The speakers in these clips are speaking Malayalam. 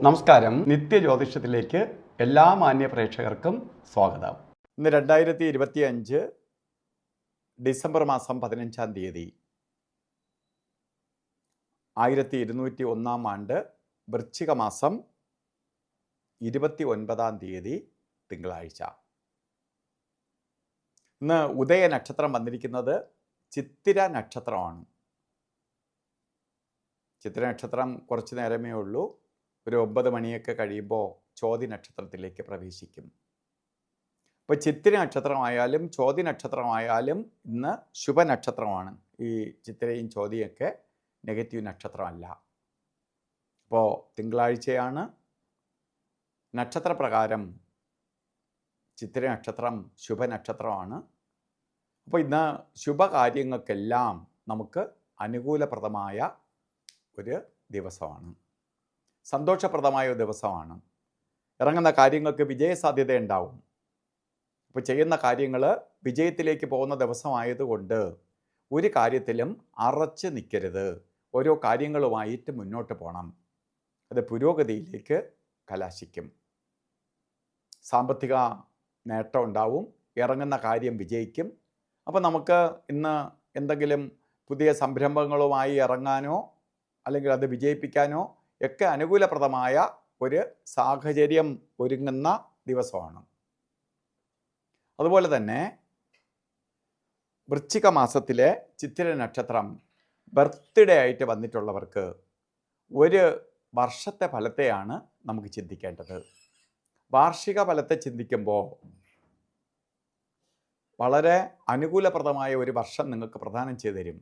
നമസ്കാരം. നിത്യജ്യോതിഷത്തിലേക്ക് എല്ലാ മാന്യ പ്രേക്ഷകർക്കും സ്വാഗതം. ഇന്ന് 2025 ഡിസംബർ മാസം 15-ാം തീയതി 1201 ആണ്ട് വൃശ്ചിക മാസം 29-ാം തീയതി തിങ്കളാഴ്ച. ഇന്ന് ഉദയ നക്ഷത്രം വന്നിരിക്കുന്നത് ചിത്തിര നക്ഷത്രമാണ്. ചിത്തിര നക്ഷത്രം കുറച്ച് നേരമേ ഉള്ളൂ. ഒരു 9 മണിയൊക്കെ കഴിയുമ്പോൾ ചോതി നക്ഷത്രത്തിലേക്ക് പ്രവേശിക്കും. അപ്പോൾ ചിത്തിര നക്ഷത്രമായാലും ചോതി നക്ഷത്രമായാലും ഇന്ന് ശുഭനക്ഷത്രമാണ്. ഈ ചിത്തിരയും ചോതിയൊക്കെ നെഗറ്റീവ് നക്ഷത്രമല്ല. അപ്പോൾ തിങ്കളാഴ്ചയാണ്. നക്ഷത്രപ്രകാരം ചിത്തിര നക്ഷത്രം ശുഭനക്ഷത്രമാണ്. അപ്പോൾ ഇന്ന് ശുഭകാര്യങ്ങൾക്കെല്ലാം നമുക്ക് അനുകൂലപ്രദമായ ഒരു ദിവസമാണ്. സന്തോഷപ്രദമായ ഒരു ദിവസമാണ്. ഇറങ്ങുന്ന കാര്യങ്ങൾക്ക് വിജയസാധ്യത ഉണ്ടാവും. ഇപ്പോൾ ചെയ്യുന്ന കാര്യങ്ങൾ വിജയത്തിലേക്ക് പോകുന്ന ദിവസമായതുകൊണ്ട് ഒരു കാര്യത്തിലും അറച്ച് നിൽക്കരുത്. ഓരോ കാര്യങ്ങളുമായിട്ട് മുന്നോട്ട് പോകണം. അത് പുരോഗതിയിലേക്ക് കലാശിക്കും. സാമ്പത്തിക നേട്ടം ഉണ്ടാവും. ഇറങ്ങുന്ന കാര്യം വിജയിക്കും. അപ്പോൾ നമുക്ക് ഇന്ന് എന്തെങ്കിലും പുതിയ സംരംഭങ്ങളുമായി ഇറങ്ങാനോ അല്ലെങ്കിൽ അത് വിജയിപ്പിക്കാനോ ഒക്കെ അനുകൂലപ്രദമായ ഒരു സാഹചര്യം ഒരുങ്ങുന്ന ദിവസമാണ്. അതുപോലെ തന്നെ വൃശ്ചിക മാസത്തിലെ ചിത്തിര നക്ഷത്രം ബർത്ത്ഡേ ആയിട്ട് വന്നിട്ടുള്ളവർക്ക് ഒരു വർഷത്തെ ഫലത്തെയാണ് നമുക്ക് ചിന്തിക്കേണ്ടത്. വാർഷിക ഫലത്തെ ചിന്തിക്കുമ്പോൾ വളരെ അനുകൂലപ്രദമായ ഒരു വർഷം നിങ്ങൾക്ക് പ്രദാനം ചെയ്തു തരും.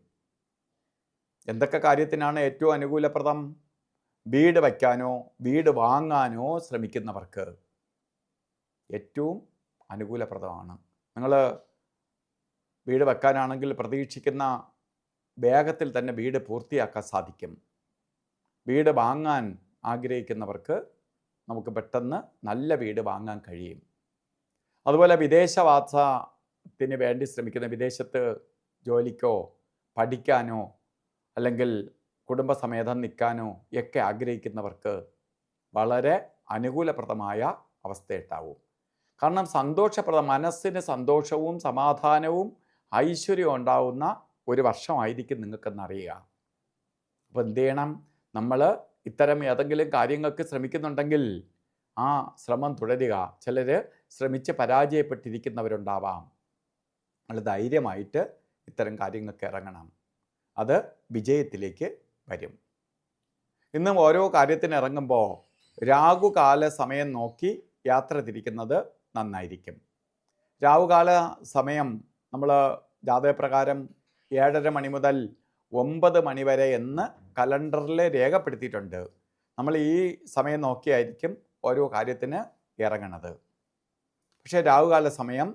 എന്തൊക്കെ കാര്യത്തിനാണ് ഏറ്റവും അനുകൂലപ്രദം? വീട് വയ്ക്കാനോ വീട് വാങ്ങാനോ ശ്രമിക്കുന്നവർക്ക് ഏറ്റവും അനുകൂലപ്രദമാണ്. നിങ്ങൾ വീട് വെക്കാനാണെങ്കിൽ പ്രതീക്ഷിക്കുന്ന വേഗത്തിൽ തന്നെ വീട് പൂർത്തിയാക്കാൻ സാധിക്കും. വീട് വാങ്ങാൻ ആഗ്രഹിക്കുന്നവർക്ക് നമുക്ക് പെട്ടെന്ന് നല്ല വീട് വാങ്ങാൻ കഴിയും. അതുപോലെ വിദേശവാസത്തിന് വേണ്ടി ശ്രമിക്കുന്ന, വിദേശത്ത് ജോലിക്കോ പഠിക്കാനോ അല്ലെങ്കിൽ കുടുംബസമേതം നിൽക്കാനോ ഒക്കെ ആഗ്രഹിക്കുന്നവർക്ക് വളരെ അനുകൂലപ്രദമായ അവസ്ഥയുണ്ടാവും. കാരണം മനസ്സിന് സന്തോഷവും സമാധാനവും ഐശ്വര്യവും ഉണ്ടാവുന്ന ഒരു വർഷമായിരിക്കും നിങ്ങൾക്കെന്നറിയുക. അപ്പോൾ എന്ത് ചെയ്യണം? നമ്മൾ ഇത്തരം ഏതെങ്കിലും കാര്യങ്ങൾക്ക് ശ്രമിക്കുന്നുണ്ടെങ്കിൽ ആ ശ്രമം തുടരുക. ചിലർ ശ്രമിച്ച് പരാജയപ്പെട്ടിരിക്കുന്നവരുണ്ടാവാം. നമ്മൾ ധൈര്യമായിട്ട് ഇത്തരം കാര്യങ്ങൾക്ക് ഇറങ്ങണം. അത് വിജയത്തിലേക്ക് വരും. ഇന്നും ഓരോ കാര്യത്തിന് ഇറങ്ങുമ്പോൾ രാഹുകാല സമയം നോക്കി യാത്ര തിരിക്കുന്നത് നന്നായിരിക്കും. രാഹുകാല സമയം നമ്മൾ ജാതകപ്രകാരം 7:30 മണി മുതൽ 9 മണി വരെ എന്ന് കലണ്ടറിൽ രേഖപ്പെടുത്തിയിട്ടുണ്ട്. നമ്മൾ ഈ സമയം നോക്കിയായിരിക്കും ഓരോ കാര്യത്തിന് ഇറങ്ങണത്. പക്ഷേ രാഹുകാല സമയം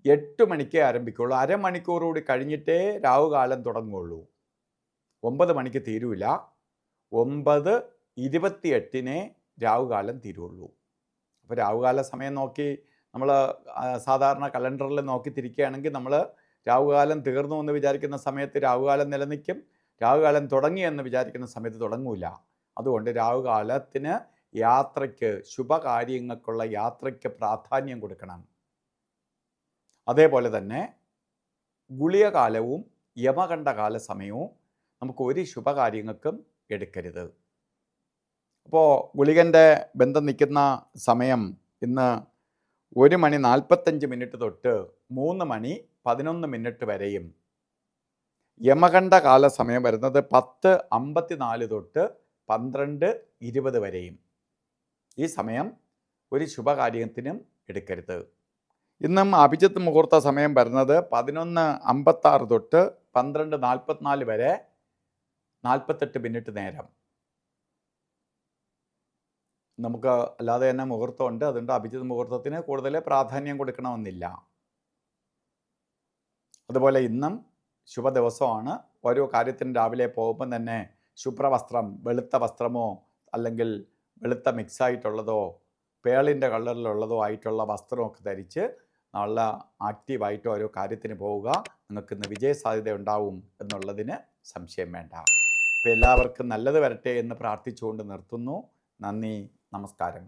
8 മണിക്കേ ആരംഭിക്കുള്ളൂ. അരമണിക്കൂർ കൂടി കഴിഞ്ഞിട്ടേ രാഹുകാലം തുടങ്ങുകയുള്ളൂ. 9 മണിക്ക് തീരൂല. 9:28 രാഹുകാലം തീരുള്ളൂ. അപ്പോൾ രാഹുകാല സമയം നോക്കി നമ്മൾ സാധാരണ കലണ്ടറിൽ നോക്കി തിരിക്കുകയാണെങ്കിൽ നമ്മൾ രാഹുകാലം തീർന്നു എന്ന് വിചാരിക്കുന്ന സമയത്ത് രാഹുകാലം നിലനിൽക്കും. രാഹുകാലം തുടങ്ങി എന്ന് വിചാരിക്കുന്ന സമയത്ത് തുടങ്ങൂല. അതുകൊണ്ട് രാഹുകാലത്തിന് യാത്രയ്ക്ക്, ശുഭകാര്യങ്ങൾക്കുള്ള യാത്രയ്ക്ക് പ്രാധാന്യം കൊടുക്കണം. അതേപോലെ തന്നെ ഗുളികകാലവും യമകണ്ഠകാല സമയവും നമുക്ക് ഒരു ശുഭകാര്യങ്ങൾക്കും എടുക്കരുത്. അപ്പോൾ ഗുളികൻ്റെ ബന്ധം നിൽക്കുന്ന സമയം ഇന്ന് 1:45 തൊട്ട് 3:11 വരെയും, യമകണ്ഠകാല സമയം വരുന്നത് 10:54 തൊട്ട് 12:20 വരെയും. ഈ സമയം ഒരു ശുഭകാര്യത്തിനും എടുക്കരുത്. ഇന്നും അഭിജിത്ത് മുഹൂർത്ത സമയം വരുന്നത് 11:56 തൊട്ട് 12:44 വരെ, 48 മിനിറ്റ് നേരം. നമുക്ക് അല്ലാതെ തന്നെ മുഹൂർത്തമുണ്ട്. അതുകൊണ്ട് അഭിജിത്ത് മുഹൂർത്തത്തിന് കൂടുതൽ പ്രാധാന്യം കൊടുക്കണമെന്നില്ല. അതുപോലെ ഇന്നും ശുഭദിവസമാണ്. ഓരോ കാര്യത്തിനും രാവിലെ പോകുമ്പം തന്നെ ശുഭ്രവസ്ത്രം, വെളുത്ത വസ്ത്രമോ അല്ലെങ്കിൽ വെളുത്ത മിക്സായിട്ടുള്ളതോ പേളിൻ്റെ കളറിലുള്ളതോ ആയിട്ടുള്ള വസ്ത്രമൊക്കെ ധരിച്ച് നല്ല ആക്റ്റീവായിട്ട് ഓരോ കാര്യത്തിന് പോവുക. നിങ്ങൾക്കിന്ന് വിജയസാധ്യത ഉണ്ടാവും എന്നുള്ളതിന് സംശയം വേണ്ട. അപ്പോൾ എല്ലാവർക്കും നല്ലത് വരട്ടെ എന്ന് പ്രാർത്ഥിച്ചുകൊണ്ട് നിർത്തുന്നു. നന്ദി, നമസ്കാരം.